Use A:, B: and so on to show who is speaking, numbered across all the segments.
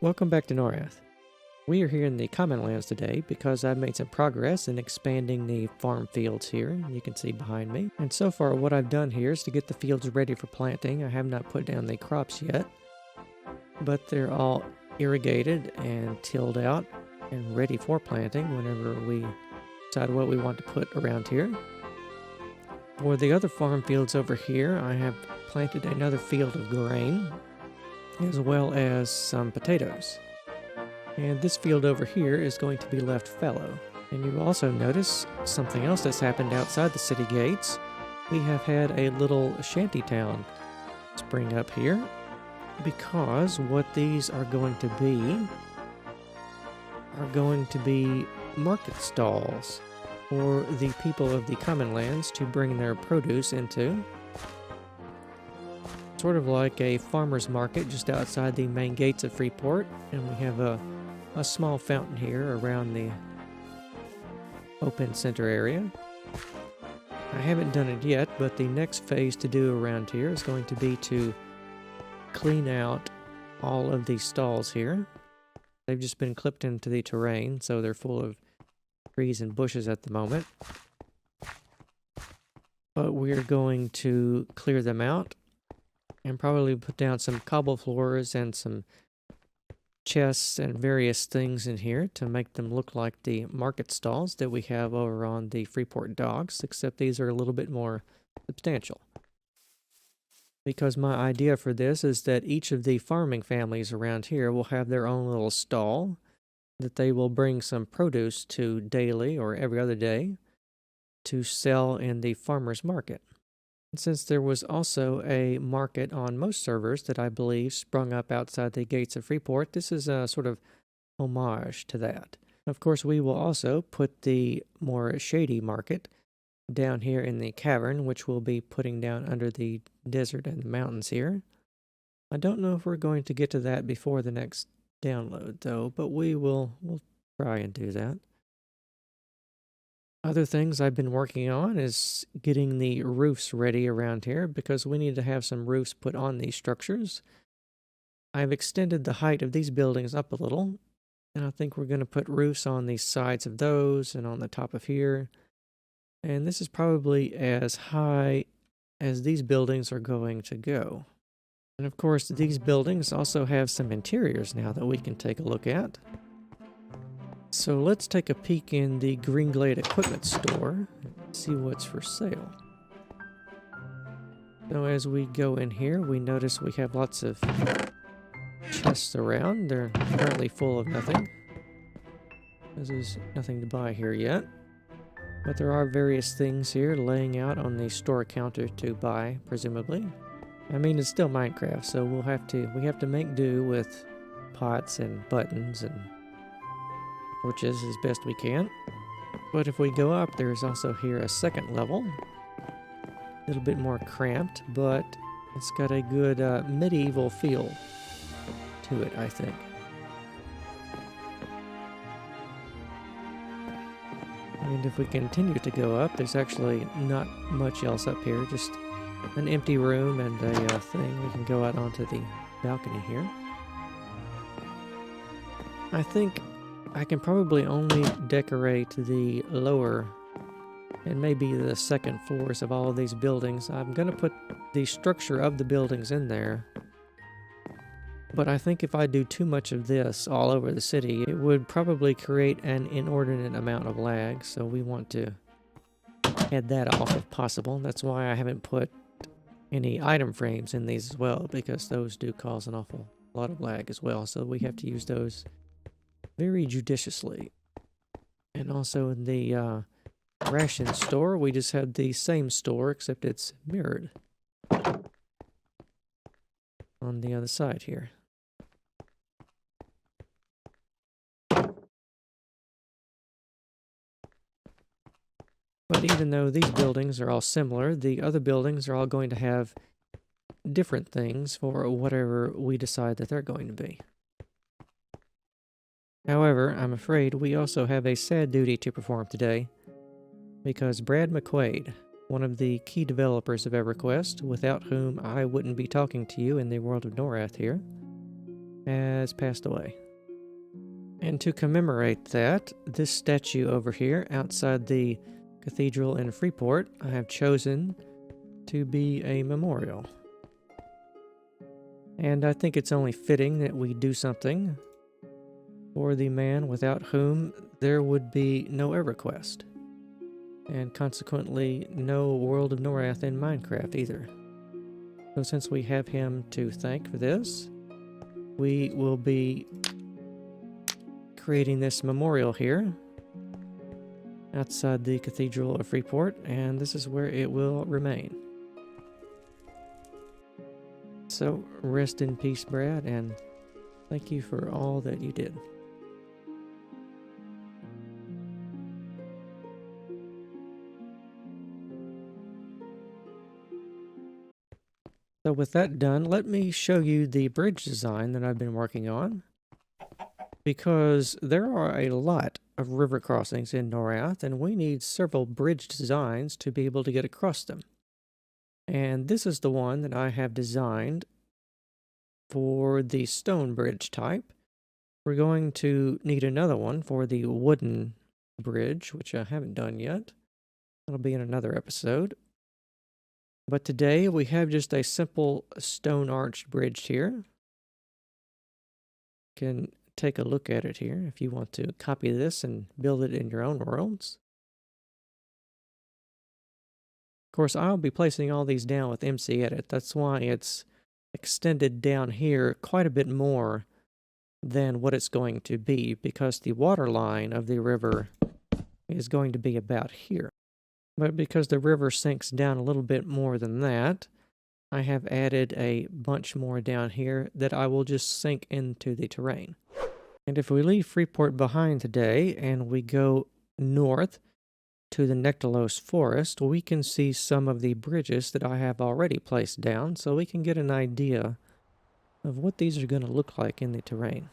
A: Welcome back to Norrath. We are here in the common lands today because I've made some progress in expanding the farm fields here. You can see behind me. And so far what I've done here is to get the fields ready for planting. I have not put down the crops yet, but they're all irrigated and tilled out and ready for planting whenever we decide what we want to put around here. For the other farm fields over here, I have planted another field of grain as well as some potatoes. And this field over here is going to be left fallow. And you also notice something else that's happened outside the city gates. We have had a little shanty town spring up here because what these are going to be market stalls for the people of the common lands to bring their produce into. Sort of like a farmer's market just outside the main gates of Freeport, and we have a small fountain here around the open center area. I haven't done it yet, but the next phase to do around here is going to be to clean out all of these stalls here. They've just been clipped into the terrain, so they're full of trees and bushes at the moment. But we're going to clear them out and probably put down some cobble floors and some chests and various things in here to make them look like the market stalls that we have over on the Freeport docks, except these are a little bit more substantial. Because my idea for this is that each of the farming families around here will have their own little stall that they will bring some produce to daily or every other day to sell in the farmer's market. Since there was also a market on most servers that I believe sprung up outside the gates of Freeport, this is a sort of homage to that. Of course, we will also put the more shady market down here in the cavern, which we'll be putting down under the desert and the mountains here. I don't know if we're going to get to that before the next download, though, but we'll try and do that. Other things I've been working on is getting the roofs ready around here because we need to have some roofs put on these structures. I've extended the height of these buildings up a little, and I think we're going to put roofs on the sides of those and on the top of here. And this is probably as high as these buildings are going to go. And of course, these buildings also have some interiors now that we can take a look at. So let's take a peek in the Green Glade equipment store and see what's for sale. So as we go in here, we notice we have lots of chests around. They're currently full of nothing, as there's nothing to buy here yet. But there are various things here laying out on the store counter to buy, presumably. I mean, it's still Minecraft, so we have to make do with pots and buttons and torches as best we can. But if we go up, there's also here a second level. A little bit more cramped, but it's got a good medieval feel to it, I think. And if we continue to go up, there's actually not much else up here, just an empty room and a thing. We can go out onto the balcony here. I think I can probably only decorate the lower and maybe the second floors of all of these buildings. I'm going to put the structure of the buildings in there. But I think if I do too much of this all over the city, it would probably create an inordinate amount of lag. So we want to head that off if possible. That's why I haven't put any item frames in these as well, because those do cause an awful lot of lag as well. So we have to use those very judiciously. And also in the ration store, we just have the same store, except it's mirrored on the other side here. But even though these buildings are all similar, the other buildings are all going to have different things for whatever we decide that they're going to be. However, I'm afraid we also have a sad duty to perform today, because Brad McQuaid, one of the key developers of EverQuest, without whom I wouldn't be talking to you in the world of Norrath here, has passed away. And to commemorate that, this statue over here outside the cathedral in Freeport, I have chosen to be a memorial. And I think it's only fitting that we do something for the man without whom there would be no EverQuest, and consequently no World of Norrath in Minecraft either. So since we have him to thank for this, we will be creating this memorial here outside the Cathedral of Freeport, and this is where it will remain. So rest in peace, Brad, and thank you for all that you did. So with that done, let me show you the bridge design that I've been working on, because there are a lot of river crossings in Norrath, and we need several bridge designs to be able to get across them. And this is the one that I have designed for the stone bridge type. We're going to need another one for the wooden bridge, which I haven't done yet. That'll be in another episode. But today we have just a simple stone arched bridge here. You can take a look at it here if you want to copy this and build it in your own worlds. Of course, I'll be placing all these down with MC Edit. That's why it's extended down here quite a bit more than what it's going to be, because the water line of the river is going to be about here. But because the river sinks down a little bit more than that, I have added a bunch more down here that I will just sink into the terrain. And if we leave Freeport behind today and we go north to the Nectalos forest, we can see some of the bridges that I have already placed down, so we can get an idea of what these are going to look like in the terrain.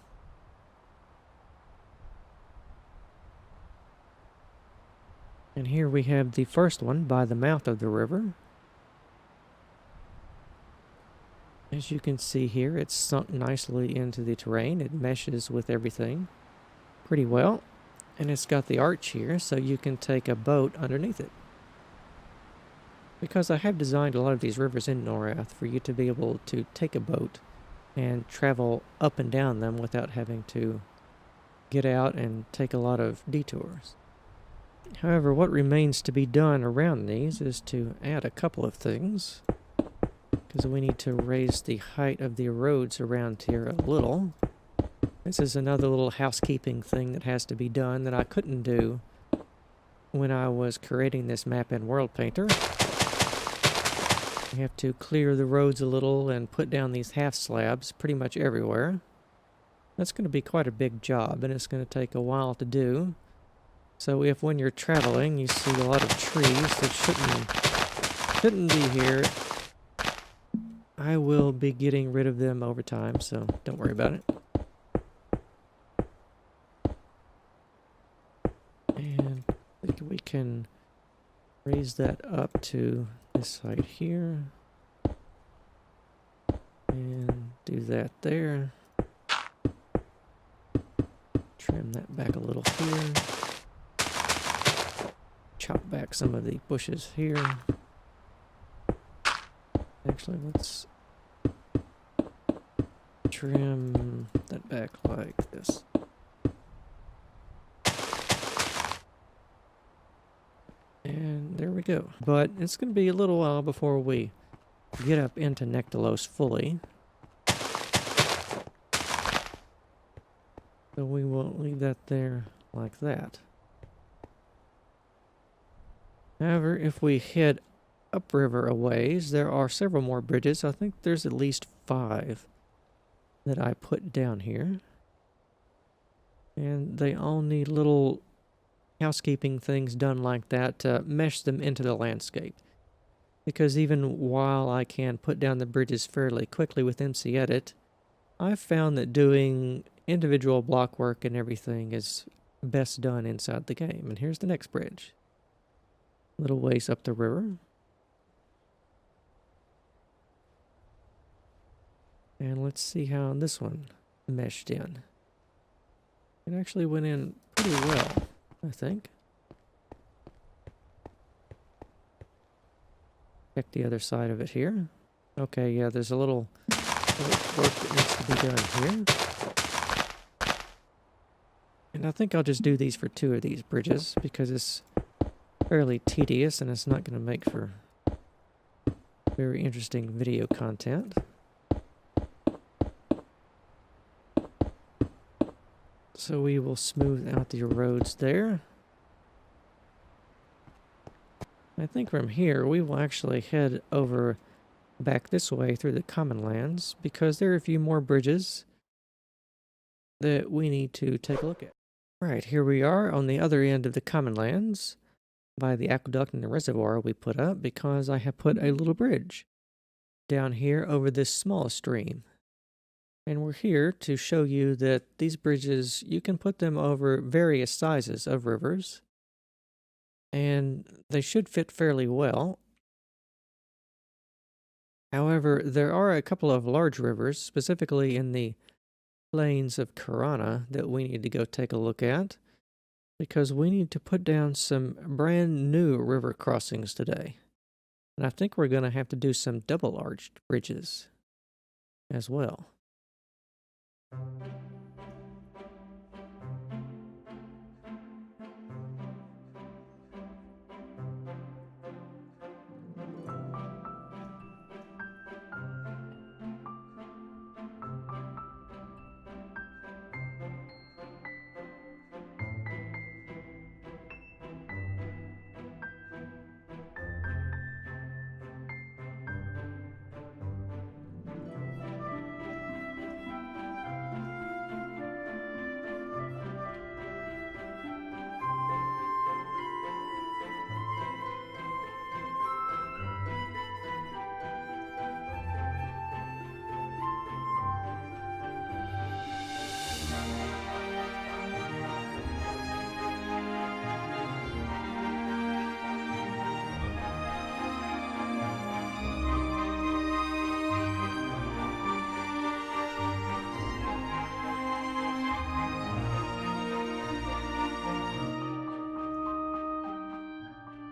A: And here we have the first one by the mouth of the river. As you can see here, it's sunk nicely into the terrain. It meshes with everything pretty well. And it's got the arch here, so you can take a boat underneath it. Because I have designed a lot of these rivers in Norrath for you to be able to take a boat and travel up and down them without having to get out and take a lot of detours. However, what remains to be done around these is to add a couple of things, because we need to raise the height of the roads around here a little. This is another little housekeeping thing that has to be done that I couldn't do when I was creating this map in World Painter. We have to clear the roads a little and put down these half slabs pretty much everywhere. That's going to be quite a big job, and it's going to take a while to do. So if when you're traveling you see a lot of trees that shouldn't be here, I will be getting rid of them over time, so don't worry about it. And I think we can raise that up to this height here. And do that there. Trim that back a little here. Chop back some of the bushes here. Actually, let's trim that back like this. And there we go. But it's going to be a little while before we get up into Nectalos fully. So we will leave that there like that. However, if we head upriver a ways, there are several more bridges. I think there's at least 5 that I put down here. And they all need little housekeeping things done like that to mesh them into the landscape. Because even while I can put down the bridges fairly quickly with MC Edit, I've found that doing individual block work and everything is best done inside the game. And here's the next bridge. Little ways up the river. And let's see how this one meshed in. It actually went in pretty well, I think. Check the other side of it here. Okay, yeah, there's a little work that needs to be done here. And I think I'll just do these for 2 of these bridges because it's fairly tedious and it's not going to make for very interesting video content. So we will smooth out the roads there. I think from here we will actually head over back this way through the common lands because there are a few more bridges that we need to take a look at. Right, here we are on the other end of the common lands by the aqueduct and the reservoir we put up because I have put a little bridge down here over this small stream. And we're here to show you that these bridges, you can put them over various sizes of rivers and they should fit fairly well. However, there are a couple of large rivers, specifically in the plains of Karana, that we need to go take a look at because we need to put down some brand new river crossings today. And I think we're going to have to do some double-arched bridges as well.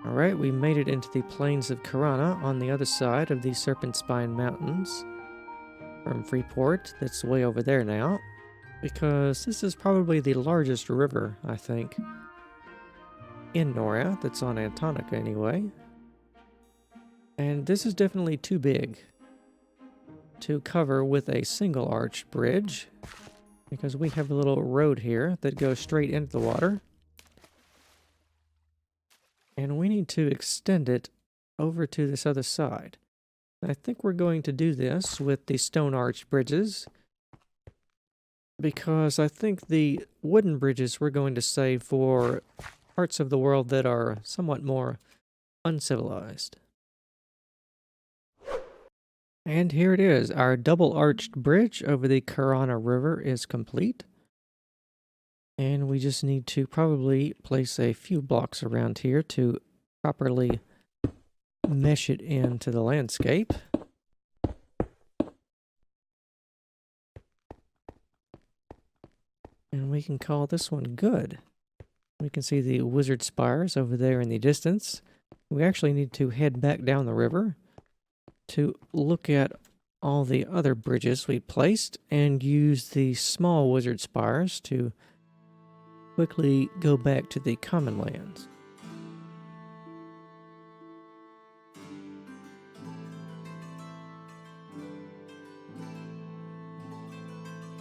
A: Alright, we made it into the plains of Karana on the other side of the Serpent Spine Mountains from Freeport. That's way over there now, because this is probably the largest river, I think, in Norrath. It's on Antonica anyway. And this is definitely too big to cover with a single arch bridge, because we have a little road here that goes straight into the water. And we need to extend it over to this other side. I think we're going to do this with the stone arch bridges, because I think the wooden bridges we're going to save for parts of the world that are somewhat more uncivilized. And here it is. Our double-arched bridge over the Karana River is complete. And we just need to probably place a few blocks around here to properly mesh it into the landscape. And we can call this one good. We can see the wizard spires over there in the distance. We actually need to head back down the river to look at all the other bridges we placed and use the small wizard spires to quickly go back to the common lands.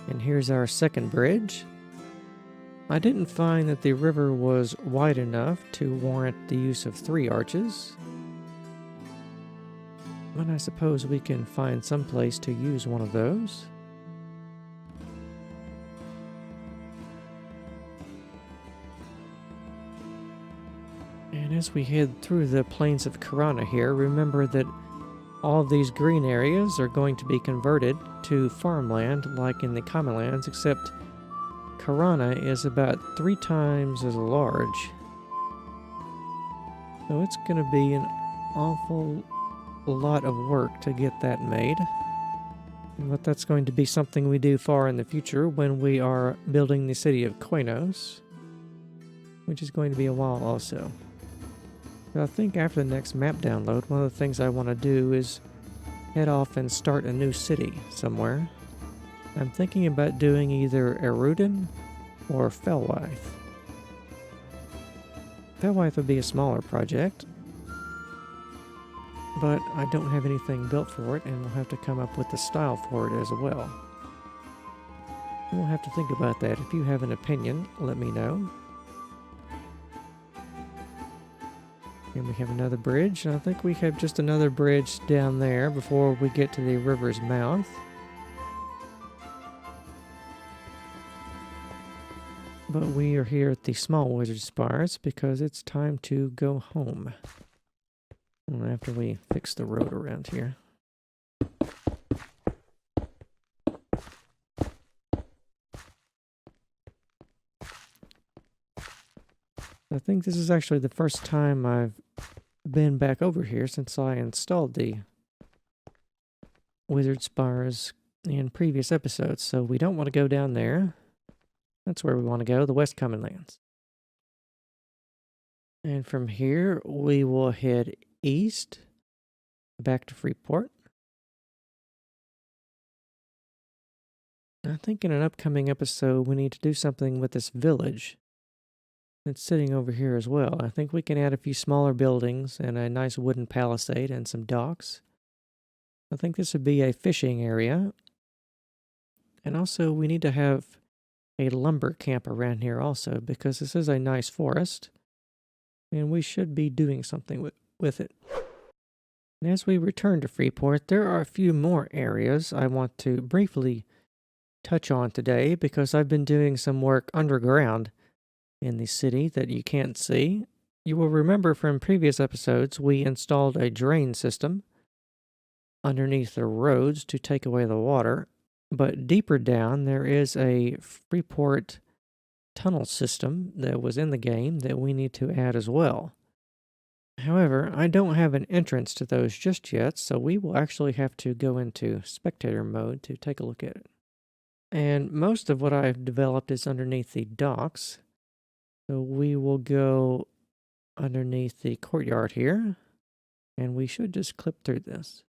A: And here's our second bridge. I didn't find that the river was wide enough to warrant the use of 3 arches, but I suppose we can find some place to use one of those. And as we head through the plains of Karana here, remember that all of these green areas are going to be converted to farmland like in the common lands, except Karana is about 3 times as large. So it's going to be an awful lot of work to get that made. But that's going to be something we do far in the future when we are building the city of Quanos, which is going to be a while also. But I think after the next map download, one of the things I want to do is head off and start a new city somewhere. I'm thinking about doing either Erudin or Felwythe. Felwythe would be a smaller project, but I don't have anything built for it, and we'll have to come up with the style for it as well. We'll have to think about that. If you have an opinion, let me know. And we have another bridge, and I think we have just another bridge down there before we get to the river's mouth. But we are here at the small wizard spires because it's time to go home. After we fix the road around here. I think this is actually the first time I've been back over here since I installed the wizard spires in previous episodes, so we don't want to go down there. That's where we want to go, the West Common Lands. And from here, we will head east, back to Freeport. I think in an upcoming episode, we need to do something with this village. It's sitting over here as well. I think we can add a few smaller buildings and a nice wooden palisade and some docks. I think this would be a fishing area. And also, we need to have a lumber camp around here also, because this is a nice forest. And we should be doing something with it. And as we return to Freeport, there are a few more areas I want to briefly touch on today because I've been doing some work underground in the city that you can't see. You will remember from previous episodes, we installed a drain system underneath the roads to take away the water. But deeper down, there is a Freeport tunnel system that was in the game that we need to add as well. However, I don't have an entrance to those just yet, so we will actually have to go into spectator mode to take a look at it. And most of what I've developed is underneath the docks. So we will go underneath the courtyard here, and we should just clip through this.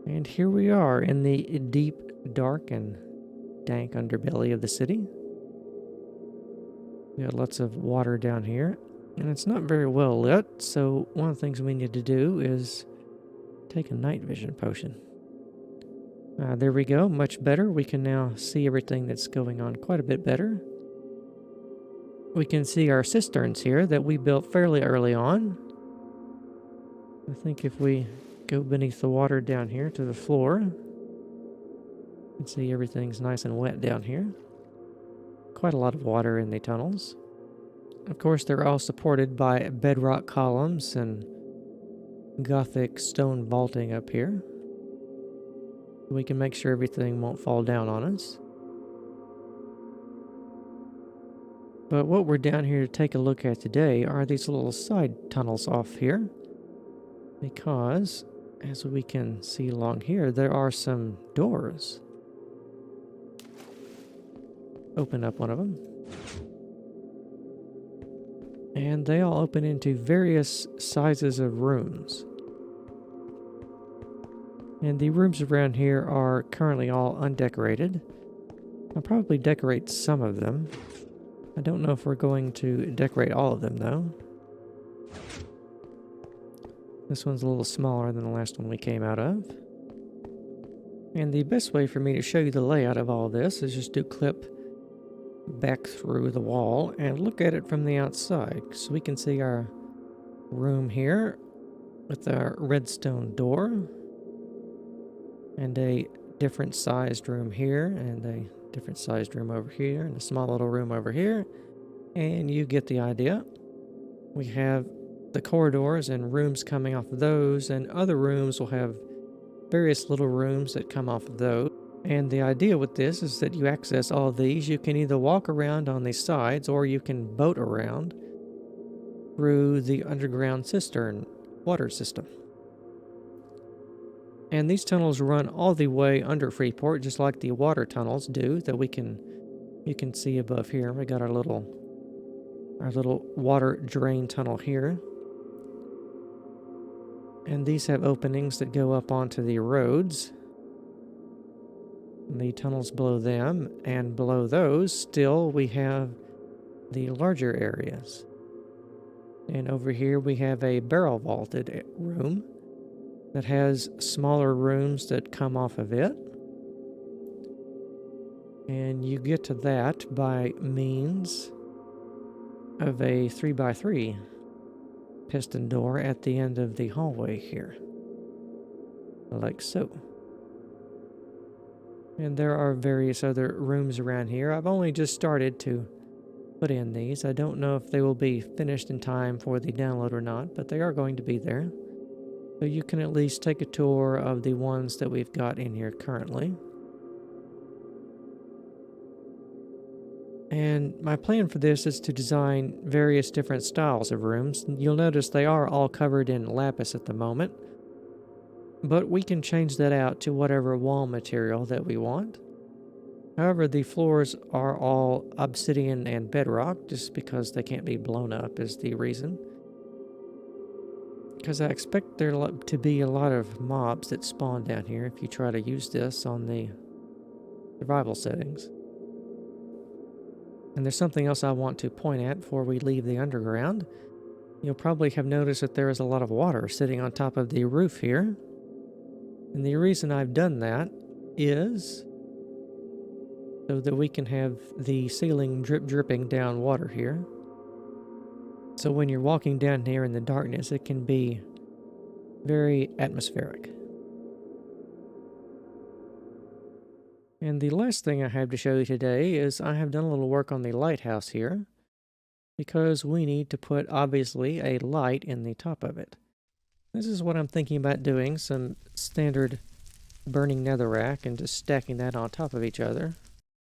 A: And here we are in the deep, dark, and dank underbelly of the city. We got lots of water down here, and it's not very well lit, so one of the things we need to do is take a night vision potion. There we go, much better. We can now see everything that's going on quite a bit better. We can see our cisterns here that we built fairly early on. I think if we go beneath the water down here to the floor, you can see everything's nice and wet down here. Quite a lot of water in the tunnels. Of course, they're all supported by bedrock columns and Gothic stone vaulting up here. We can make sure everything won't fall down on us. But what we're down here to take a look at today are these little side tunnels off here. Because, as we can see along here, there are some doors. Open up one of them. And they all open into various sizes of rooms. And the rooms around here are currently all undecorated. I'll probably decorate some of them. I don't know if we're going to decorate all of them though. This one's a little smaller than the last one we came out of. And the best way for me to show you the layout of all this is just to clip back through the wall and look at it from the outside. So we can see our room here with our redstone door. And a different sized room here, and a different sized room over here, and a small little room over here. And you get the idea. We have the corridors and rooms coming off of those, and other rooms will have various little rooms that come off of those. And the idea with this is that you access all of these. You can either walk around on the sides, or you can boat around through the underground cistern water system. And these tunnels run all the way under Freeport, just like the water tunnels do that you can see above here. We got our little water drain tunnel here. And these have openings that go up onto the roads. And the tunnels below them, and below those still we have the larger areas. And over here we have a barrel vaulted room that has smaller rooms that come off of it. And you get to that by means of a 3x3 piston door at the end of the hallway here. Like so. And there are various other rooms around here. I've only just started to put in these. I don't know if they will be finished in time for the download or not, but they are going to be there. So you can at least take a tour of the ones that we've got in here currently. And my plan for this is to design various different styles of rooms. You'll notice they are all covered in lapis at the moment, but we can change that out to whatever wall material that we want. However, the floors are all obsidian and bedrock, just because they can't be blown up is the reason. Because I expect there to be a lot of mobs that spawn down here if you try to use this on the survival settings. And there's something else I want to point at before we leave the underground. You'll probably have noticed that there is a lot of water sitting on top of the roof here. And the reason I've done that is so that we can have the ceiling dripping down water here. So when you're walking down here in the darkness, it can be very atmospheric. And the last thing I have to show you today is I have done a little work on the lighthouse here, because we need to put, obviously, a light in the top of it. This is what I'm thinking about doing, some standard burning netherrack and just stacking that on top of each other.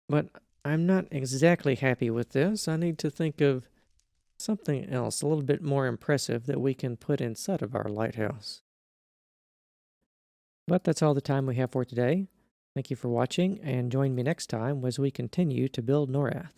A: But I'm not exactly happy with this. I need to think of something else, a little bit more impressive that we can put inside of our lighthouse. But that's all the time we have for today. Thank you for watching, and join me next time as we continue to build Norrath.